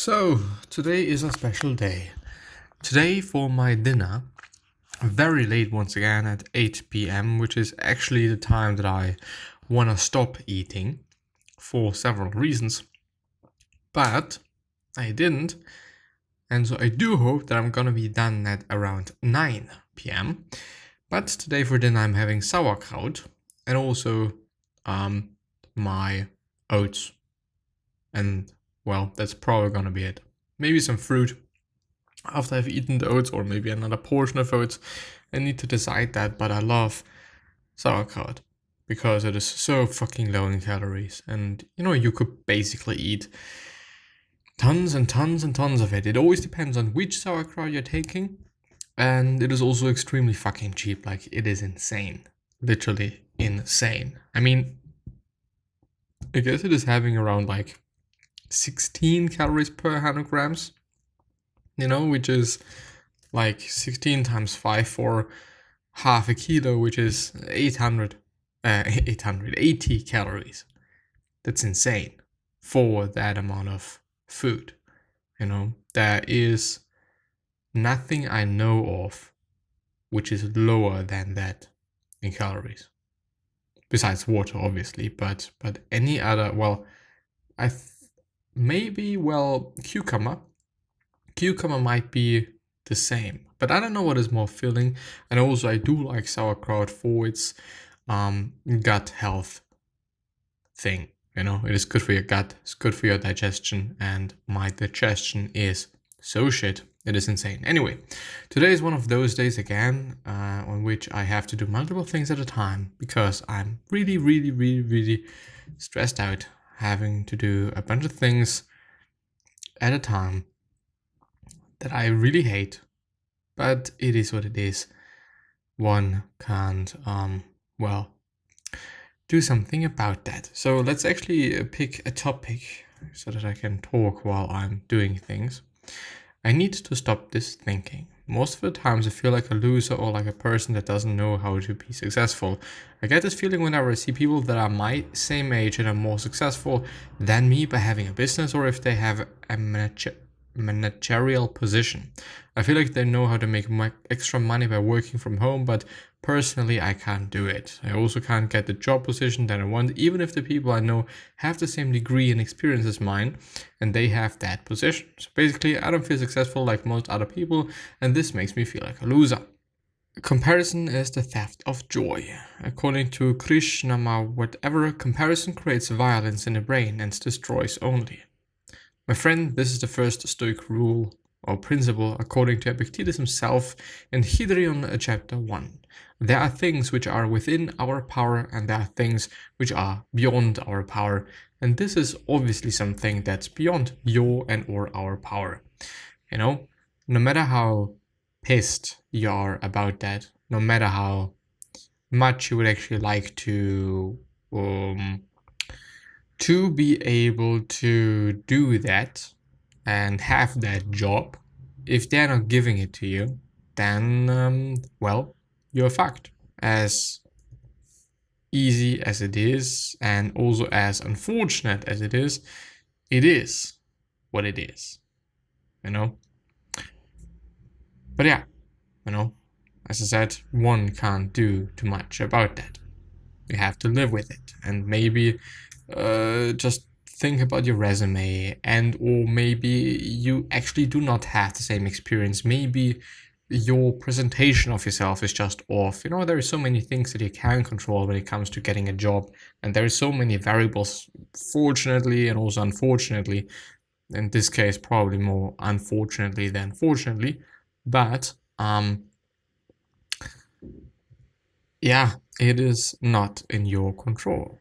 So, today is a special day. Today for my dinner, very late once again at 8 p.m., which is actually the time that I want to stop eating for several reasons. But I didn't, and so I do hope that I'm gonna be done at around 9 p.m. But today for dinner I'm having sauerkraut and also my oats. And well, that's probably gonna be it. Maybe some fruit after I've eaten the oats, or maybe another portion of oats. I need to decide that, but I love sauerkraut because it is so fucking low in calories. And you could basically eat tons and tons and tons of it. It always depends on which sauerkraut you're taking. And it is also extremely fucking cheap. Like, it is insane. Literally insane. I mean, I guess it is having around 16 calories per 100 grams, which is 16 times 5 for half a kilo, which is 80 calories. That's insane for that amount of food. There is nothing I know of which is lower than that in calories. Besides water, obviously, but any other, cucumber. Cucumber might be the same, but I don't know what is more filling. And also I do like sauerkraut for its gut health thing. It is good for your gut, it's good for your digestion, and my digestion is so shit. It is insane. Anyway, today is one of those days again on which I have to do multiple things at a time because I'm really, really, really, really stressed out having to do a bunch of things at a time that I really hate, but it is what it is. One can't, do something about that. So let's actually pick a topic so that I can talk while I'm doing things. I need to stop this thinking. Most of the times I feel like a loser or like a person that doesn't know how to be successful. I get this feeling whenever I see people that are my same age and are more successful than me by having a business, or if they have a managerial position. I feel like they know how to make extra money by working from home, but personally I can't do it. I also can't get the job position that I want, even if the people I know have the same degree and experience as mine and they have that position. So basically I don't feel successful like most other people, and this makes me feel like a loser. Comparison is the theft of joy. According to Krishnama, whatever, comparison creates violence in the brain and destroys only. My friend, this is the first Stoic rule or principle according to Epictetus himself in Hydrion chapter 1. There are things which are within our power and there are things which are beyond our power. And this is obviously something that's beyond your and or our power. No matter how pissed you are about that, no matter how much you would actually like to be able to do that and have that job, if they're not giving it to you, then, you're fucked. As easy as it is, and also as unfortunate as it is what it is, But yeah, as I said, one can't do too much about that. You have to live with it, and maybe just think about your resume, and or maybe you actually do not have the same experience. Maybe your presentation of yourself is just off. There are so many things that you can control when it comes to getting a job, and there are so many variables, fortunately and also unfortunately. In this case, probably more unfortunately than fortunately, but it is not in your control.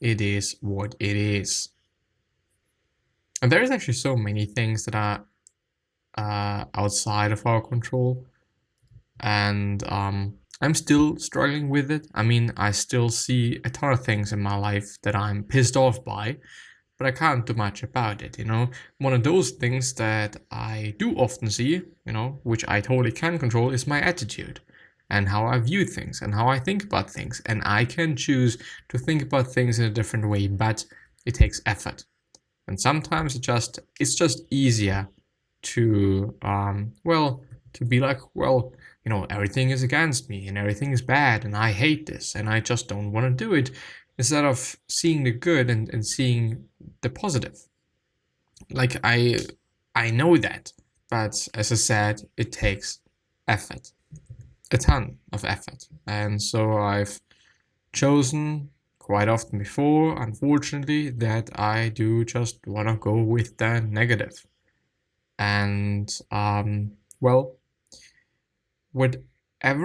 It is what it is. And there's actually so many things that are outside of our control. And I'm still struggling with it. I mean, I still see a ton of things in my life that I'm pissed off by, but I can't do much about it, One of those things that I do often see, which I totally can control, is my attitude. And how I view things and how I think about things. And I can choose to think about things in a different way, but it takes effort. And sometimes it's just easier to to be like, well, everything is against me and everything is bad and I hate this and I just don't want to do it, instead of seeing the good and seeing the positive. Like I know that, but as I said, it takes effort, a ton of effort. And so I've chosen quite often before, unfortunately, that I do just want to go with the negative. And whatever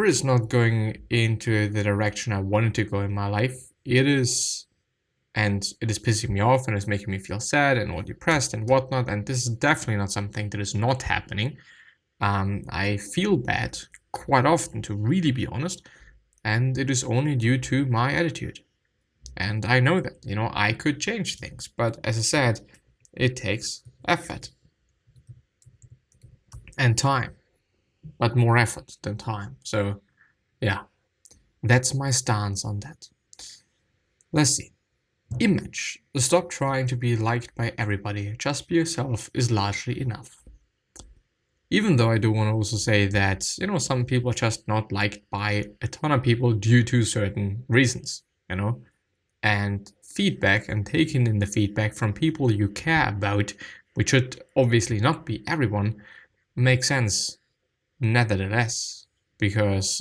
is not going into the direction I wanted to go in my life, it is pissing me off and it's making me feel sad and all depressed and whatnot. And this is definitely not something that is not happening. I feel bad quite often, to really be honest, and it is only due to my attitude. And I know that, I could change things, but as I said, it takes effort and time, but more effort than time. So yeah, that's my stance on that. Let's see. Image. Stop trying to be liked by everybody. Just be yourself is largely enough. Even though I do want to also say that, some people are just not liked by a ton of people due to certain reasons, and feedback and taking in the feedback from people you care about, which should obviously not be everyone, makes sense nevertheless, because,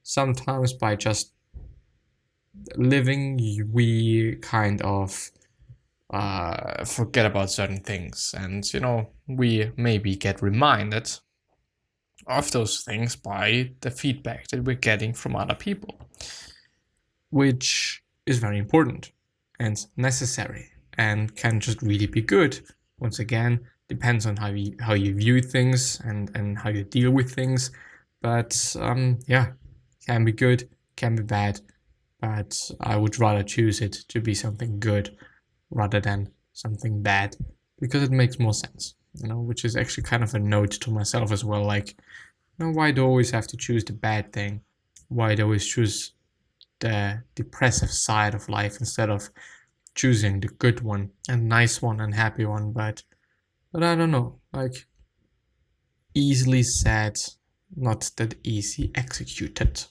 sometimes by just living, we kind of forget about certain things, and we maybe get reminded of those things by the feedback that we're getting from other people, which is very important and necessary and can just really be good. Once again, depends on how you view things and how you deal with things, but can be good, can be bad, but I would rather choose it to be something good rather than something bad, because it makes more sense, which is actually kind of a note to myself as well. Like, why do I always have to choose the bad thing? Why do I always choose the depressive side of life instead of choosing the good one and nice one and happy one? But I don't know, like, easily said, not that easy executed.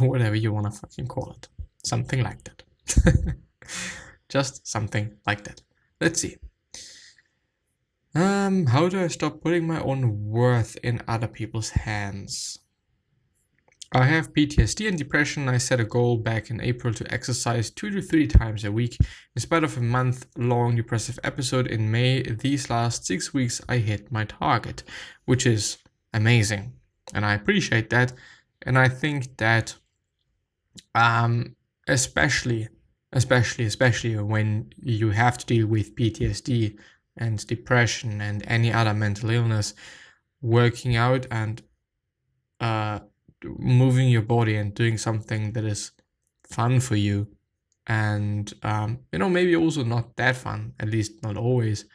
Whatever you want to fucking call it. Something like that. Just something like that. Let's see. How do I stop putting my own worth in other people's hands? I have PTSD and depression. I set a goal back in April to exercise 2 to 3 times a week. In spite of a month-long depressive episode in May, these last 6 weeks I hit my target, which is amazing. And I appreciate that. And I think that especially when you have to deal with PTSD and depression and any other mental illness, working out and moving your body and doing something that is fun for you, and maybe also not that fun, at least not always,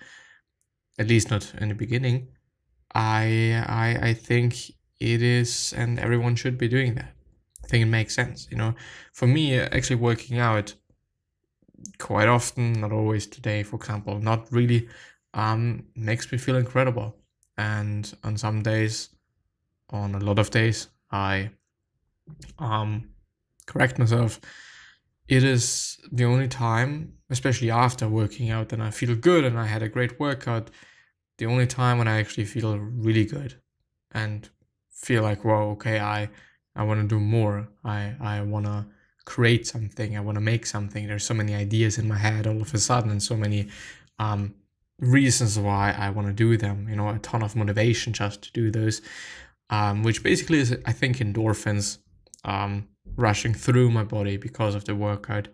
at least not in the beginning. I think it is, and everyone should be doing that. I think it makes sense. For me, actually working out quite often, not always today, for example, not really, makes me feel incredible. And on some days, on a lot of days, I correct myself. It is the only time, especially after working out, and I feel good and I had a great workout, the only time when I actually feel really good and feel like, whoa, okay, I want to do more. I want to create something. I want to make something. There's so many ideas in my head all of a sudden, and so many reasons why I want to do them. A ton of motivation just to do those, which basically is, I think, endorphins rushing through my body because of the workout.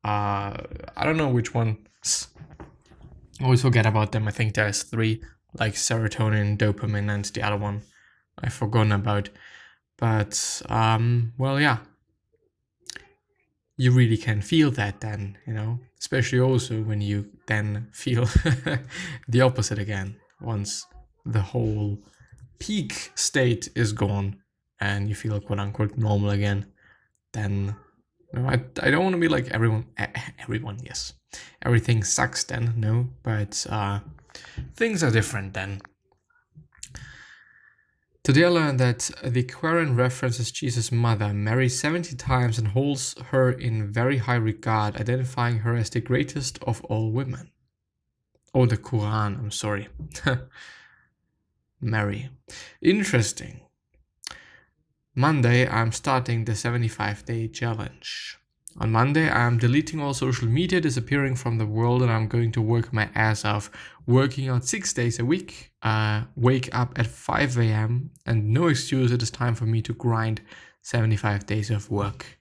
I don't know which one. I always forget about them. I think there's 3, like serotonin, dopamine, and the other one I've forgotten about. But, yeah, you really can feel that then, especially also when you then feel the opposite again, once the whole peak state is gone and you feel quote unquote normal again. Then I don't want to be like everyone, yes, everything sucks then, no, but things are different then. Today I learned that the Quran references Jesus' mother, Mary, 70 times and holds her in very high regard, identifying her as the greatest of all women. Oh, the Quran, I'm sorry. Mary. Interesting. Monday, I'm starting the 75-day challenge. On Monday, I'm deleting all social media, disappearing from the world, and I'm going to work my ass off, working out 6 days a week, wake up at 5 a.m., and no excuse, it is time for me to grind 75 days of work.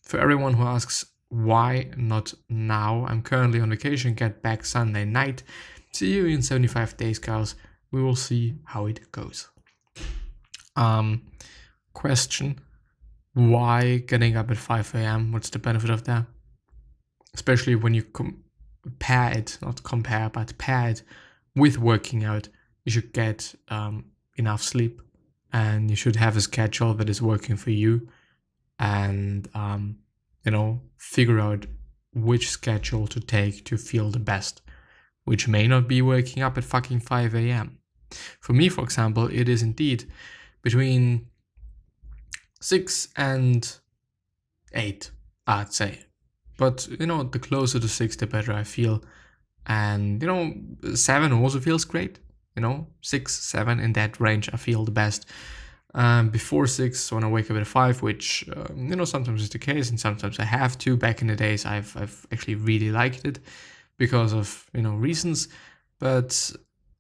For everyone who asks, why not now? I'm currently on vacation, get back Sunday night. See you in 75 days, guys. We will see how it goes. Question. Why getting up at 5 a.m.? What's the benefit of that? Especially when you pair it with working out. You should get enough sleep, and you should have a schedule that is working for you, and figure out which schedule to take to feel the best, which may not be waking up at fucking 5 a.m. For me, for example, it is indeed between 6 and 8, I'd say. But, the closer to 6, the better I feel. And, 7 also feels great. 6, 7, in that range, I feel the best. Before 6, when I wake up at 5, which, sometimes is the case, and sometimes I have to. Back in the days, I've actually really liked it because of, reasons. But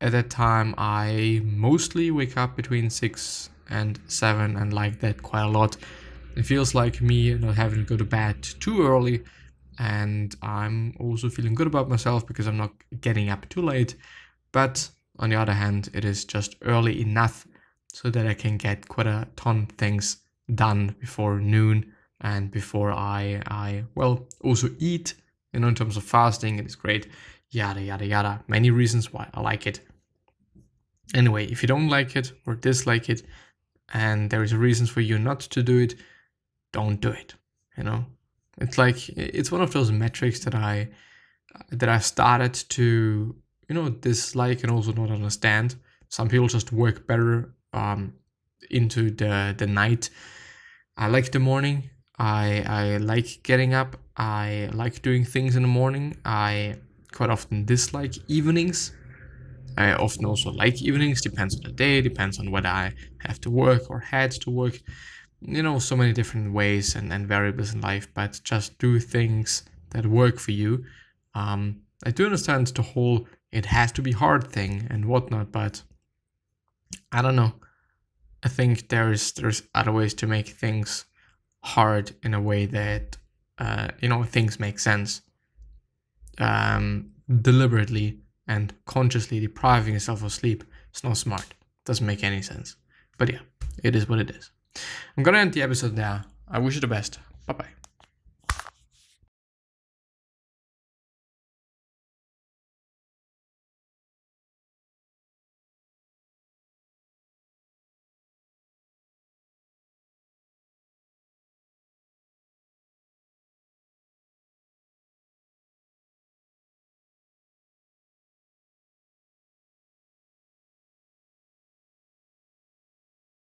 at that time, I mostly wake up between 6 and 7 and like that quite a lot. It feels like me not having to go to bed too early, and I'm also feeling good about myself because I'm not getting up too late. But on the other hand, it is just early enough so that I can get quite a ton of things done before noon and before I also eat. In terms of fasting, it is great. Yada yada yada. Many reasons why I like it. Anyway, if you don't like it or dislike it, and there is reasons for you not to do it, don't do it. It's like, it's one of those metrics that I started to dislike and also not understand. Some people just work better into the night. I like the morning. I like getting up. I like doing things in the morning. I quite often dislike evenings. I often also like evenings, depends on the day, depends on whether I have to work or had to work. So many different ways and variables in life, but just do things that work for you. I do understand the whole it has to be hard thing and whatnot, but I don't know. I think there's other ways to make things hard in a way that, things make sense. Deliberately and consciously depriving yourself of sleep is not smart. Doesn't make any sense. But yeah, it is what it is. I'm gonna end the episode there. I wish you the best. Bye-bye.